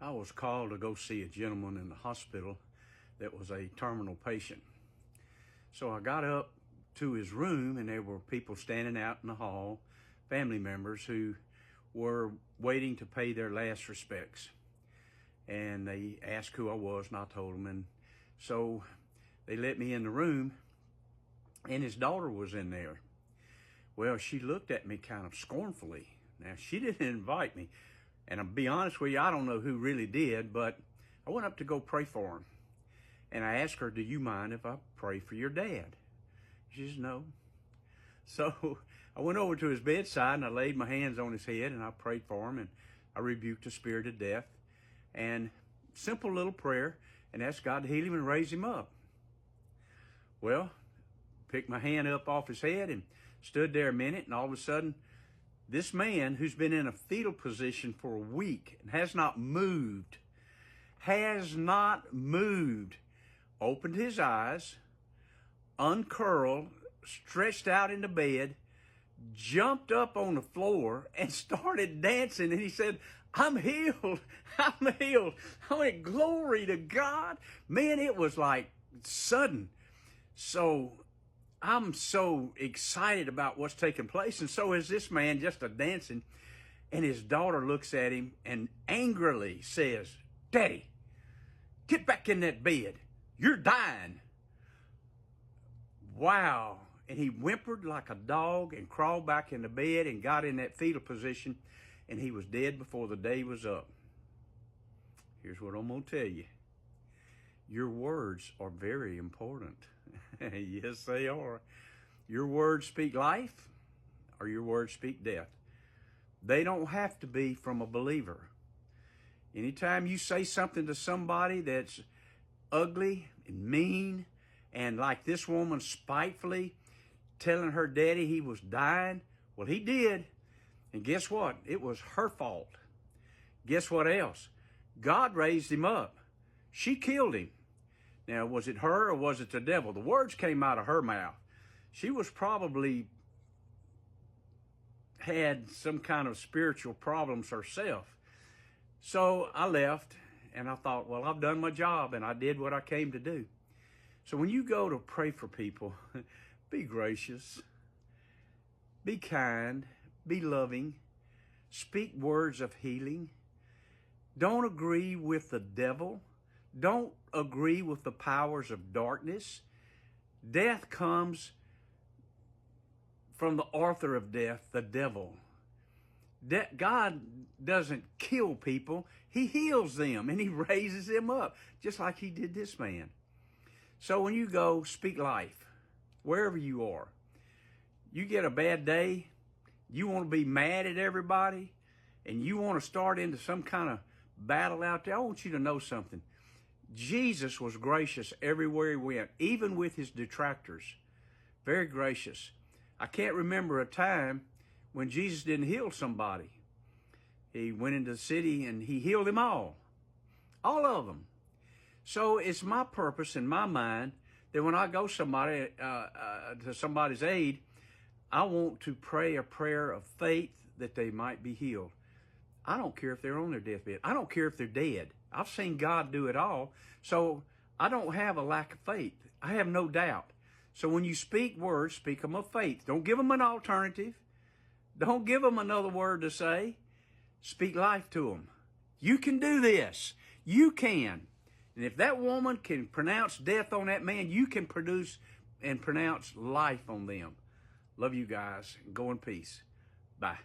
I was called to go see a gentleman in the hospital that was a terminal patient. So I got up to his room, and there were people standing out in the hall, family members who were waiting to pay their last respects. And they asked who I was, and I told them. And so they let me in the room, and his daughter was in there. Well, she looked at me kind of scornfully. Now, she didn't invite me. And I'll be honest with you, I don't know who really did, but I went up to go pray for him. And I asked her, do you mind if I pray for your dad? She says, no. So I went over to his bedside, and I laid my hands on his head, and I prayed for him, and I rebuked the spirit of death. And simple little prayer, and asked God to heal him and raise him up. Well, picked my hand up off his head and stood there a minute, and all of a sudden, this man who's been in a fetal position for a week and has not moved, opened his eyes, uncurled, stretched out in the bed, jumped up on the floor and started dancing. And he said, I'm healed. I'm healed. I went, glory to God. Man, it was like sudden. So I'm so excited about what's taking place. And so is this man just a dancing. And his daughter looks at him and angrily says, Daddy, get back in that bed. You're dying. Wow. And he whimpered like a dog and crawled back in the bed and got in that fetal position. And he was dead before the day was up. Here's what I'm going to tell you. Your words are very important. Yes, they are. Your words speak life, or your words speak death. They don't have to be from a believer. Anytime you say something to somebody that's ugly and mean, and like this woman spitefully telling her daddy he was dying, well, he did. And guess what? It was her fault. Guess what else? God raised him up. She killed him. Now, was it her or was it the devil? The words came out of her mouth. She was probably had some kind of spiritual problems herself. So I left, and I thought, well, I've done my job, and I did what I came to do. So when you go to pray for people, be gracious, be kind, be loving, speak words of healing. Don't agree with the devil. Don't agree with the powers of darkness. Death comes from the author of death, the devil. God doesn't kill people. He heals them and he raises them up, just like he did this man. So when you go, speak life, wherever you are. You get a bad day, you want to be mad at everybody, and you want to start into some kind of battle out there, I want you to know something. Jesus was gracious everywhere he went, even with his detractors. Very gracious. I can't remember a time when Jesus didn't heal somebody. He went into the city and he healed them all of them. So it's my purpose in my mind that when I go to somebody's aid, I want to pray a prayer of faith that they might be healed. I don't care if they're on their deathbed. I don't care if they're dead. I've seen God do it all. So I don't have a lack of faith. I have no doubt. So when you speak words, speak them of faith. Don't give them an alternative. Don't give them another word to say. Speak life to them. You can do this. You can. And if that woman can pronounce death on that man, you can produce and pronounce life on them. Love you guys. Go in peace. Bye.